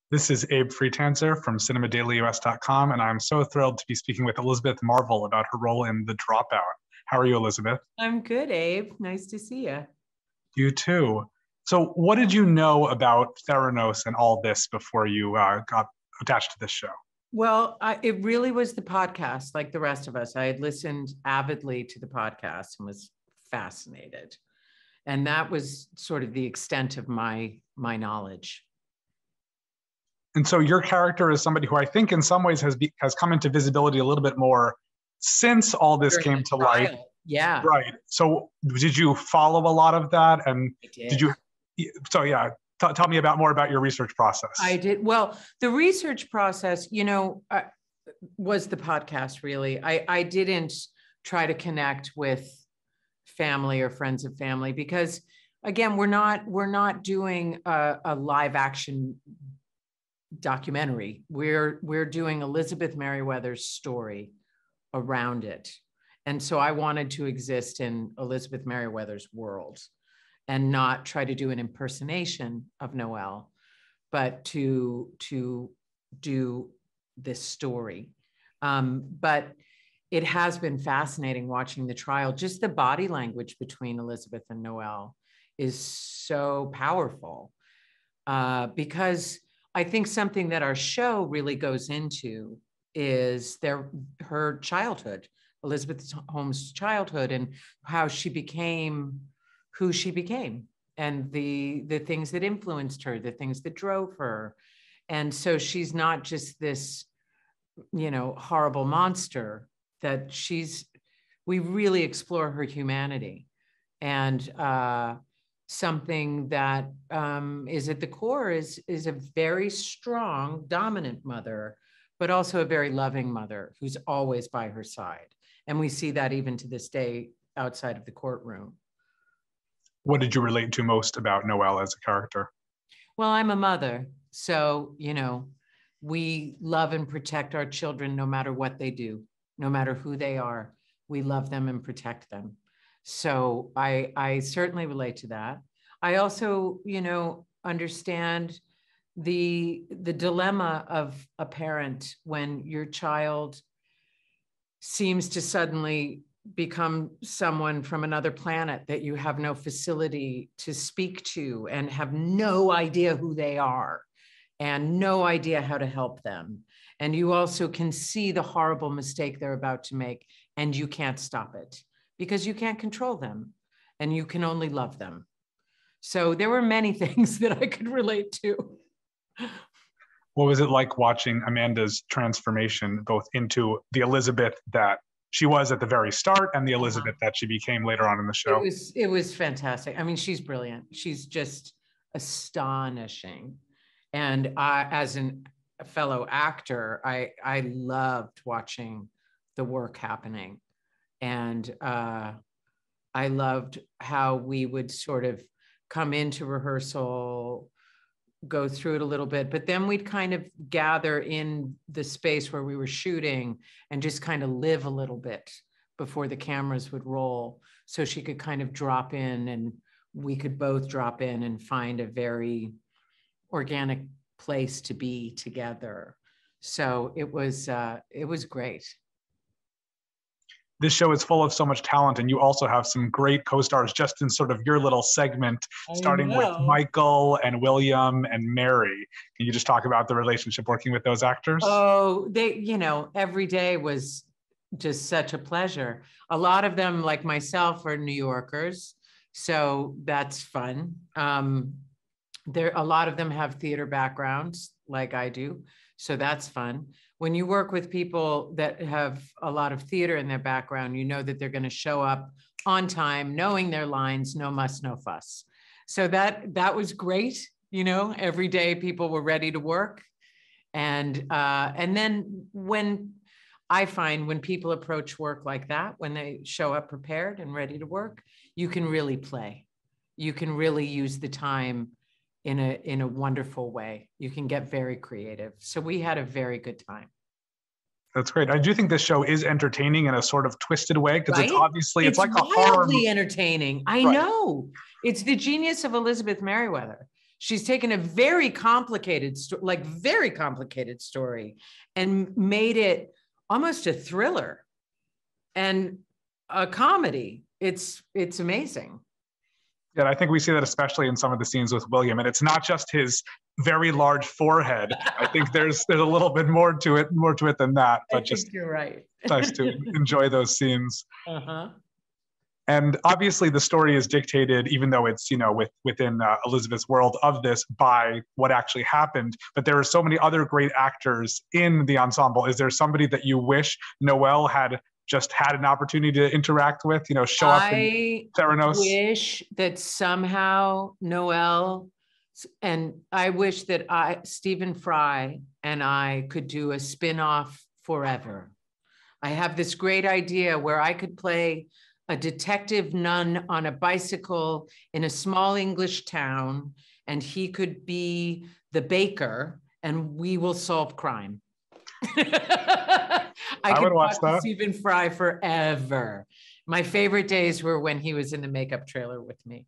This is Abe Freetanzer from cinemadailyus.com, and I'm so thrilled to be speaking with Elizabeth Marvel about her role in The Dropout. How are you, Elizabeth? I'm good, Abe. Nice to see you. You too. So what did you know about Theranos and all this before you got attached to this show? Well, it really was the podcast, like the rest of us. I had listened avidly to the podcast and was fascinated. And that was sort of the extent of my knowledge. And so your character is somebody who I think in some ways has come into visibility a little bit more since all this came to light. Yeah. Right. So did you follow a lot of that? And did you, so yeah, tell me more about your research process. I did. Well, the research process, was the podcast really. I didn't try to connect with family or friends of family because again, we're not doing a live action documentary. We're doing Elizabeth Merriweather's story around it. And so I wanted to exist in Elizabeth Merriweather's world and not try to do an impersonation of Noelle, but to do this story. But it has been fascinating watching the trial. Just the body language between Elizabeth and Noelle is so powerful because I think something that our show really goes into is her childhood, Elizabeth Holmes' childhood, and how she became who she became, and the things that influenced her, the things that drove her. And so she's not just this, horrible monster, that we really explore her humanity. And something that is at the core is a very strong, dominant mother, but also a very loving mother who's always by her side. And we see that even to this day outside of the courtroom. What did you relate to most about Noelle as a character? Well, I'm a mother. So, we love and protect our children no matter what they do, no matter who they are. We love them and protect them. So I certainly relate to that. I also, understand the dilemma of a parent when your child seems to suddenly become someone from another planet that you have no facility to speak to and have no idea who they are and no idea how to help them. And you also can see the horrible mistake they're about to make, and you can't stop it because you can't control them and you can only love them. So there were many things that I could relate to. What was it like watching Amanda's transformation, both into the Elizabeth that she was at the very start and the Elizabeth that she became later on in the show? It was fantastic. I mean, she's brilliant. She's just astonishing. And as a fellow actor, I loved watching the work happening. And I loved how we would sort of come into rehearsal, go through it a little bit, but then we'd kind of gather in the space where we were shooting and just kind of live a little bit before the cameras would roll. So she could kind of drop in and we could both drop in and find a very organic place to be together. So it was great. This show is full of so much talent, and you also have some great co-stars just in sort of your little segment, starting with Michael and William and Mary. Can you just talk about the relationship working with those actors? Oh, every day was just such a pleasure. A lot of them, like myself, are New Yorkers, so that's fun. A lot of them have theater backgrounds like I do, so that's fun. When you work with people that have a lot of theater in their background, you know that they're going to show up on time, knowing their lines, no muss, no fuss. So that was great. Every day people were ready to work. And then when people approach work like that, when they show up prepared and ready to work, you can really play. You can really use the time in a wonderful way. You can get very creative. So we had a very good time. That's great. I do think this show is entertaining in a sort of twisted way because right? it's like a horror. Wildly entertaining. I know. It's the genius of Elizabeth Merriweather. She's taken a very complicated, very complicated story and made it almost a thriller and a comedy. It's amazing. Yeah, I think we see that especially in some of the scenes with William, and it's not just his very large forehead. I think there's a little bit more to it than that. But just you're right. Nice to enjoy those scenes. Uh-huh. And obviously the story is dictated, even though it's, within Elizabeth's world of this, by what actually happened. But there are so many other great actors in the ensemble. Is there somebody that you wish Noelle had just had an opportunity to interact with, show up in Theranos? I wish that somehow Noelle, and I wish that Stephen Fry and I could do a spin-off forever. I have this great idea where I could play a detective nun on a bicycle in a small English town, and he could be the baker, and we will solve crime. I would watch that. Stephen Fry forever. My favorite days were when he was in the makeup trailer with me.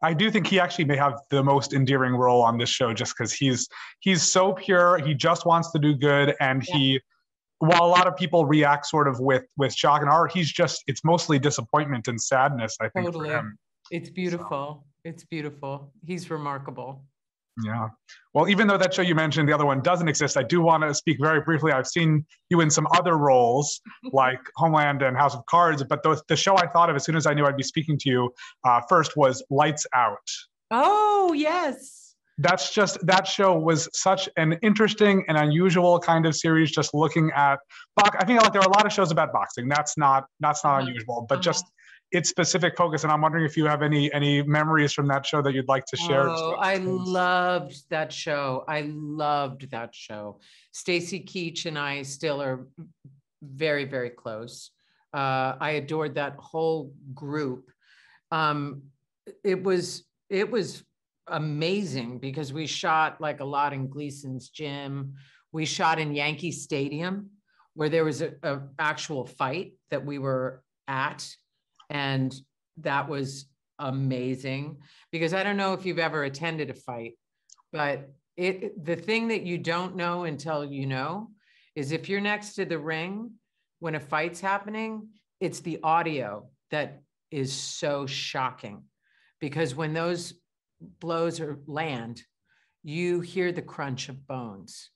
I do think he actually may have the most endearing role on this show, just because he's so pure. He just wants to do good, and while a lot of people react sort of with shock and horror, it's mostly disappointment and sadness, I think, totally. for him. It's beautiful. It's beautiful. He's remarkable. Yeah. Well, even though that show you mentioned, the other one, doesn't exist, I do want to speak very briefly. I've seen you in some other roles like Homeland and House of Cards, but the show I thought of as soon as I knew I'd be speaking to you first was Lights Out. Oh, yes. That show was such an interesting and unusual kind of series, just looking at I think like there are a lot of shows about boxing. That's not unusual, but just its specific focus. And I'm wondering if you have any memories from that show that you'd like to share. Oh, I loved that show. Stacy Keach and I still are very, very close. I adored that whole group. It was amazing because we shot like a lot in Gleason's gym. We shot in Yankee Stadium where there was a actual fight that we were at. And that was amazing because I don't know if you've ever attended a fight, but the thing that you don't know until you know is if you're next to the ring when a fight's happening, it's the audio that is so shocking because when those blows land, you hear the crunch of bones.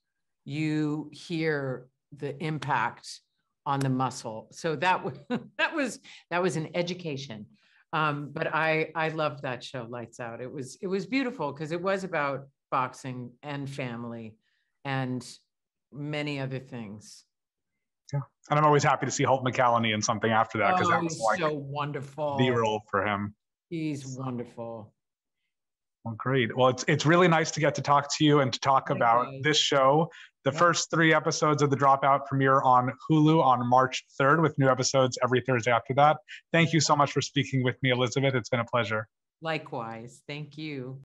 You hear the impact on the muscle. So that was an education. But I loved that show, Lights Out. It was beautiful because it was about boxing and family and many other things. Yeah, and I'm always happy to see Holt McCallany in something after that because that was like so wonderful. The role for him. He's wonderful. Well, great. Well, it's really nice to get to talk to you and to talk about this show. The first 3 episodes of The Dropout premiere on Hulu on March 3rd with new episodes every Thursday after that. Thank you so much for speaking with me, Elizabeth. It's been a pleasure. Likewise. Thank you.